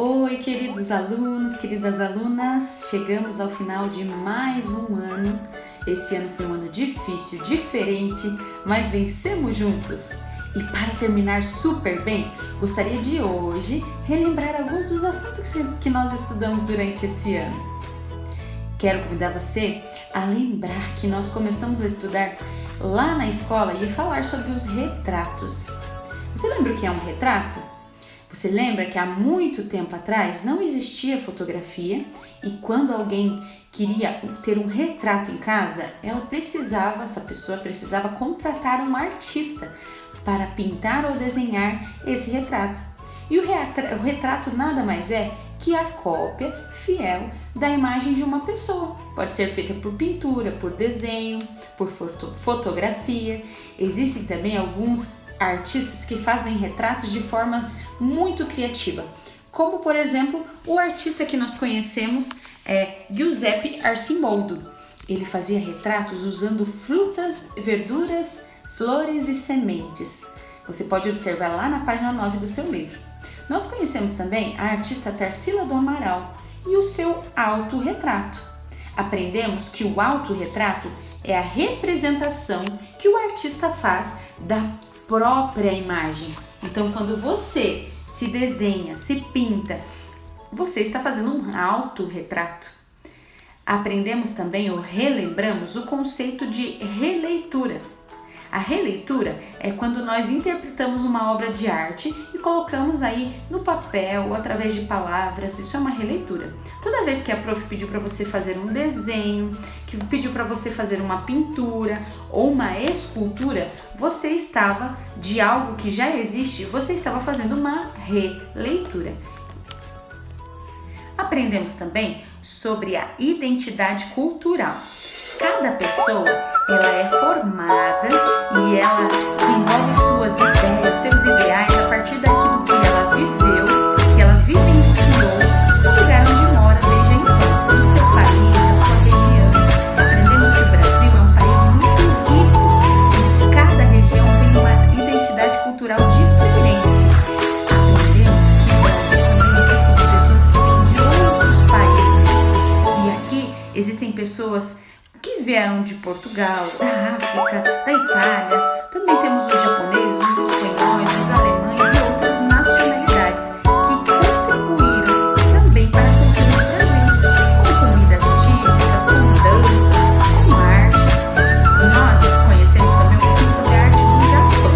Oi, queridos alunos, queridas alunas, chegamos ao final de mais um ano. Esse ano foi um ano difícil, diferente, mas vencemos juntos. E para terminar super bem, gostaria de hoje relembrar alguns dos assuntos que nós estudamos durante esse ano. Quero convidar você a lembrar que nós começamos a estudar lá na escola e falar sobre os retratos. Você lembra o que é um retrato? Você lembra que há muito tempo atrás não existia fotografia e quando alguém queria ter um retrato em casa, essa pessoa precisava contratar um artista para pintar ou desenhar esse retrato. E o retrato nada mais é que a cópia fiel da imagem de uma pessoa. Pode ser feita por pintura, por desenho, por fotografia. Existem também alguns artistas que fazem retratos de forma muito criativa, como por exemplo o artista que nós conhecemos é Giuseppe Arcimboldo. Ele fazia retratos usando frutas, verduras, flores e sementes. Você pode observar lá na página 9 do seu livro. Nós conhecemos também a artista Tarsila do Amaral e o seu autorretrato. Aprendemos que o autorretrato é a representação que o artista faz da própria imagem. Então, quando você se desenha, se pinta, você está fazendo um autorretrato. Aprendemos também ou relembramos o conceito de releitura. A releitura é quando nós interpretamos uma obra de arte e colocamos aí no papel ou através de palavras. Isso é uma releitura. Toda vez que a prof pediu para você fazer um desenho, que pediu para você fazer uma pintura ou uma escultura, você estava de algo que já existe, você estava fazendo uma releitura. Aprendemos também sobre a identidade cultural. Cada pessoa ela é formada e ela desenvolve suas ideias, seus ideais a partir daquilo que ela viveu, que ela vivenciou no lugar onde mora desde a infância, no seu país, na sua região. Aprendemos que o Brasil é um país muito rico e que cada região tem uma identidade cultural diferente. Aprendemos que o Brasil também é rico de pessoas que vêm de outros países. E aqui existem pessoas que vieram de Portugal, da África, da Itália. Também temos os japoneses, os espanhóis, os alemães e outras nacionalidades que contribuíram também para a cultura do Brasil, com comidas típicas, com danças, com arte. Nós conhecemos também um pouquinho sobre a arte do Japão.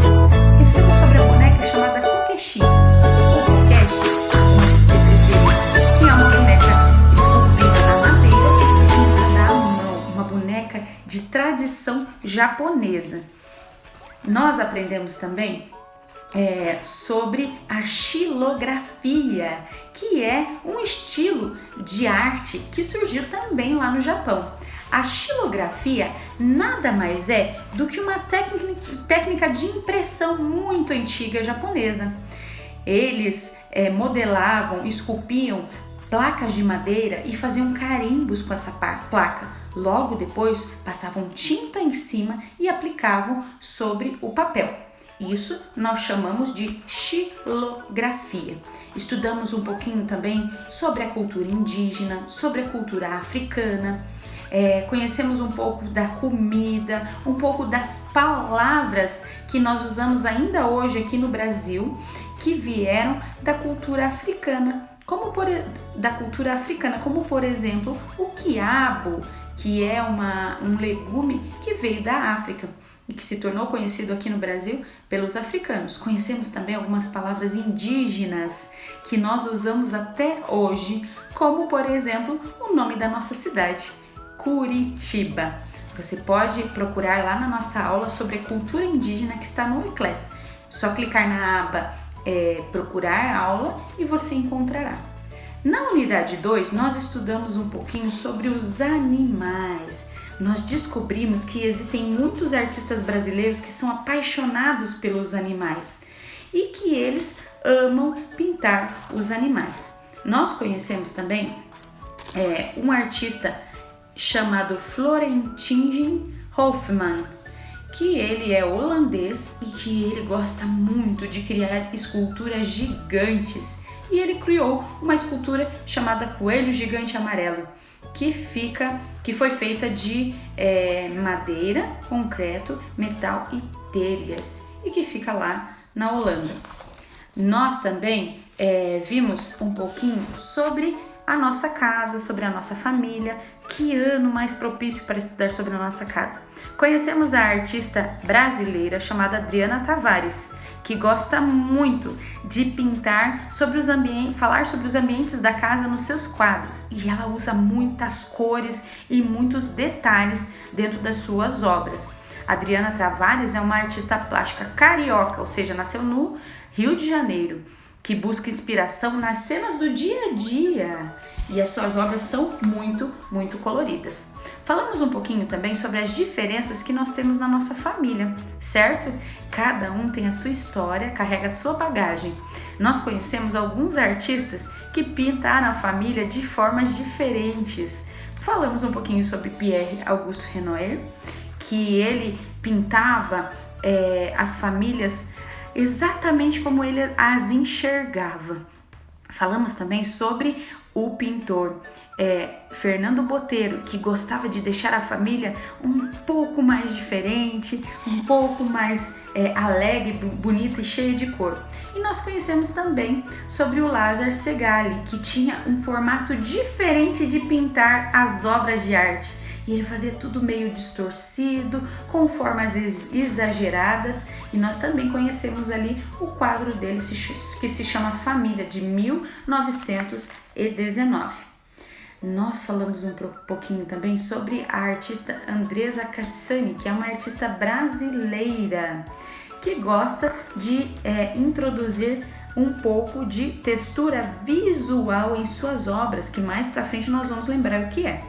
Conhecemos sobre a boneca chamada Kokeshi, ou Kokeshi, como você preferir, que é uma boneca esculpida na madeira e pintada à mão, uma boneca de tradição japonesa. Nós aprendemos também sobre a xilografia, que é um estilo de arte que surgiu também lá no Japão. A xilografia nada mais é do que uma técnica de impressão muito antiga japonesa. Eles modelavam, esculpiam placas de madeira e faziam carimbos com essa placa. Logo depois, passavam tinta em cima e aplicavam sobre o papel. Isso nós chamamos de xilografia. Estudamos um pouquinho também sobre a cultura indígena, sobre a cultura africana. Conhecemos um pouco da comida, um pouco das palavras que nós usamos ainda hoje aqui no Brasil, que vieram da cultura africana. Como por exemplo, o quiabo, que é um legume que veio da África e que se tornou conhecido aqui no Brasil pelos africanos. Conhecemos também algumas palavras indígenas que nós usamos até hoje, como por exemplo o nome da nossa cidade, Curitiba. Você pode procurar lá na nossa aula sobre a cultura indígena que está no eClass. Só clicar na aba procurar aula e você encontrará. Na unidade 2, nós estudamos um pouquinho sobre os animais. Nós descobrimos que existem muitos artistas brasileiros que são apaixonados pelos animais e que eles amam pintar os animais. Nós conhecemos também um artista chamado Florentin Hofmann, que ele é holandês e que ele gosta muito de criar esculturas gigantes e ele criou uma escultura chamada Coelho Gigante Amarelo, que foi feita de madeira, concreto, metal e telhas e que fica lá na Holanda. Nós também vimos um pouquinho sobre a nossa casa, sobre a nossa família. Que ano mais propício para estudar sobre a nossa casa? Conhecemos a artista brasileira chamada Adriana Tavares, que gosta muito de pintar falar sobre os ambientes da casa nos seus quadros, e ela usa muitas cores e muitos detalhes dentro das suas obras. Adriana Tavares é uma artista plástica carioca, ou seja, nasceu no Rio de Janeiro, que busca inspiração nas cenas do dia a dia, e as suas obras são muito, muito coloridas. Falamos um pouquinho também sobre as diferenças que nós temos na nossa família, certo? Cada um tem a sua história, carrega a sua bagagem. Nós conhecemos alguns artistas que pintaram a família de formas diferentes. Falamos um pouquinho sobre Pierre Auguste Renoir, que ele pintava as famílias exatamente como ele as enxergava. Falamos também sobre o pintor Fernando Botelho, que gostava de deixar a família um pouco mais diferente, um pouco mais alegre, bonita e cheia de cor. E nós conhecemos também sobre o Lázaro Segale, que tinha um formato diferente de pintar as obras de arte. E ele fazia tudo meio distorcido, com formas exageradas. E nós também conhecemos ali o quadro dele, que se chama Família, de 1919. Nós falamos um pouquinho também sobre a artista Andresa Cazzani, que é uma artista brasileira, que gosta de introduzir um pouco de textura visual em suas obras, que mais pra frente nós vamos lembrar o que é.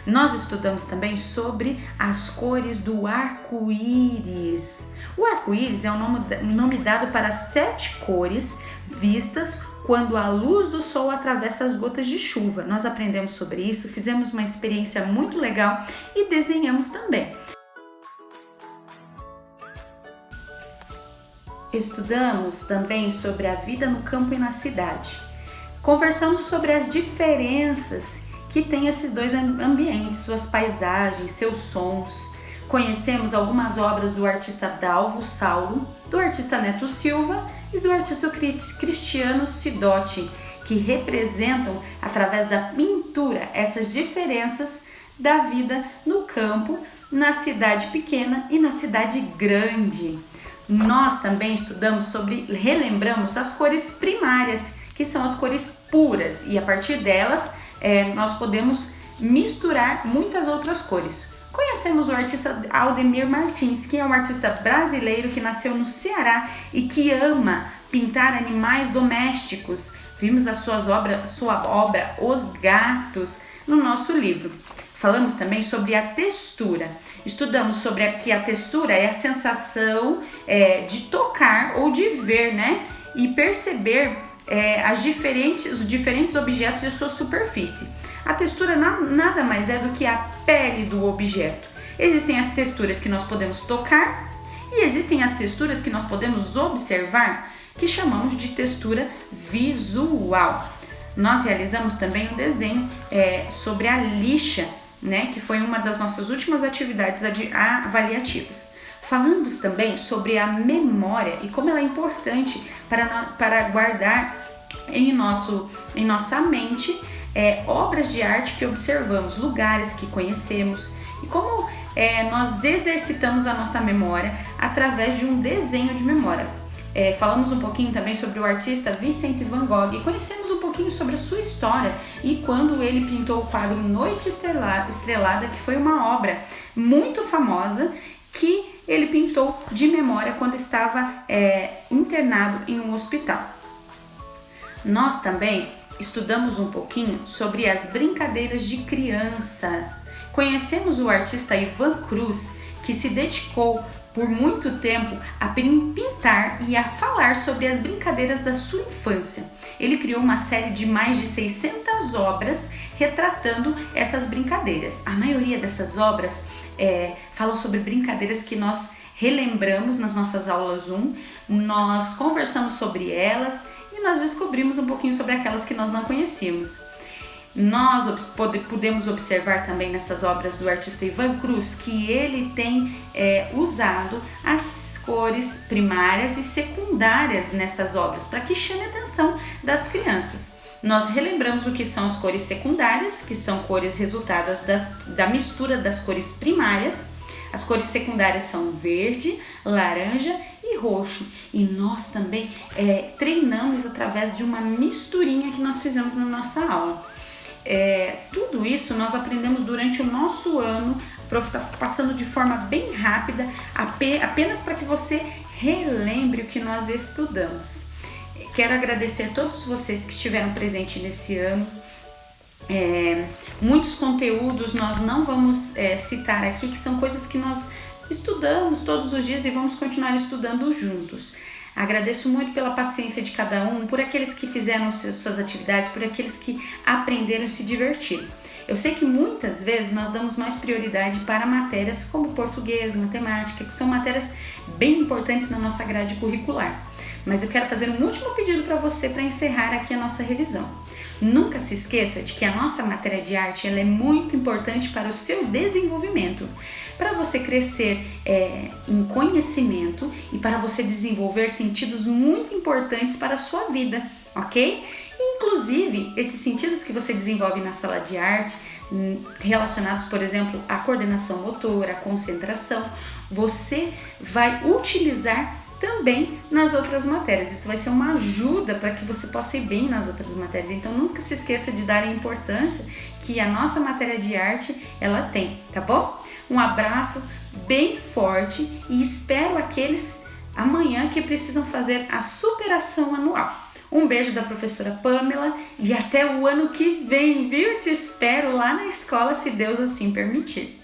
Nós estudamos também sobre as cores do arco-íris. O arco-íris é um nome dado para 7 cores vistas quando a luz do sol atravessa as gotas de chuva. Nós aprendemos sobre isso, fizemos uma experiência muito legal e desenhamos também. Estudamos também sobre a vida no campo e na cidade. Conversamos sobre as diferenças que tem esses dois ambientes, suas paisagens, seus sons. Conhecemos algumas obras do artista Dalvo Saulo, do artista Neto Silva e do artista Cristiano Sidotti, que representam, através da pintura, essas diferenças da vida no campo, na cidade pequena e na cidade grande. Nós também relembramos as cores primárias, que são as cores puras, e a partir delas nós podemos misturar muitas outras cores. Conhecemos o artista Aldemir Martins, que é um artista brasileiro que nasceu no Ceará e que ama pintar animais domésticos. Vimos a sua obra Os Gatos no nosso livro. Falamos também sobre a textura. Estudamos sobre que a textura é a sensação de tocar ou de ver, né? E perceber os diferentes objetos e sua superfície. A textura nada mais é do que a pele do objeto. Existem as texturas que nós podemos tocar e existem as texturas que nós podemos observar, que chamamos de textura visual. Nós realizamos também um desenho sobre a lixa, né, que foi uma das nossas últimas atividades avaliativas. Falamos também sobre a memória e como ela é importante para guardar em nossa mente obras de arte que observamos, lugares que conhecemos e como nós exercitamos a nossa memória através de um desenho de memória. Falamos um pouquinho também sobre o artista Vincent van Gogh e conhecemos um pouquinho sobre a sua história e quando ele pintou o quadro Noite Estrelada, que foi uma obra muito famosa que ele pintou de memória quando estava internado em um hospital. Nós também estudamos um pouquinho sobre as brincadeiras de crianças. Conhecemos o artista Ivan Cruz, que se dedicou por muito tempo a pintar e a falar sobre as brincadeiras da sua infância. Ele criou uma série de mais de 600 obras retratando essas brincadeiras. A maioria dessas obras falam sobre brincadeiras que nós relembramos nas nossas aulas 1, nós conversamos sobre elas e e nós descobrimos um pouquinho sobre aquelas que nós não conhecíamos. Nós podemos observar também nessas obras do artista Ivan Cruz que ele tem usado as cores primárias e secundárias nessas obras para que chame a atenção das crianças. Nós relembramos o que são as cores secundárias, que são cores resultadas da mistura das cores primárias. As cores secundárias são verde, laranja e roxo. E nós também treinamos através de uma misturinha que nós fizemos na nossa aula. Tudo isso nós aprendemos durante o nosso ano. O prof está passando de forma bem rápida, apenas para que você relembre o que nós estudamos. Quero agradecer a todos vocês que estiveram presentes nesse ano. Muitos conteúdos nós não vamos citar aqui, que são coisas que nós estudamos todos os dias e vamos continuar estudando juntos. Agradeço muito pela paciência de cada um, por aqueles que fizeram suas atividades, por aqueles que aprenderam a se divertir. Eu sei que muitas vezes nós damos mais prioridade para matérias como português, matemática, que são matérias bem importantes na nossa grade curricular. Mas eu quero fazer um último pedido para você para encerrar aqui a nossa revisão. Nunca se esqueça de que a nossa matéria de arte ela é muito importante para o seu desenvolvimento, para você crescer em conhecimento e para você desenvolver sentidos muito importantes para a sua vida, ok? Inclusive, esses sentidos que você desenvolve na sala de arte, relacionados, por exemplo, à coordenação motora, à concentração, você vai utilizar também nas outras matérias. Isso vai ser uma ajuda para que você possa ir bem nas outras matérias. Então nunca se esqueça de dar a importância que a nossa matéria de arte ela tem, tá bom? Um abraço bem forte e espero aqueles amanhã que precisam fazer a superação anual. Um beijo da professora Pamela e até o ano que vem, viu? Te espero lá na escola, se Deus assim permitir.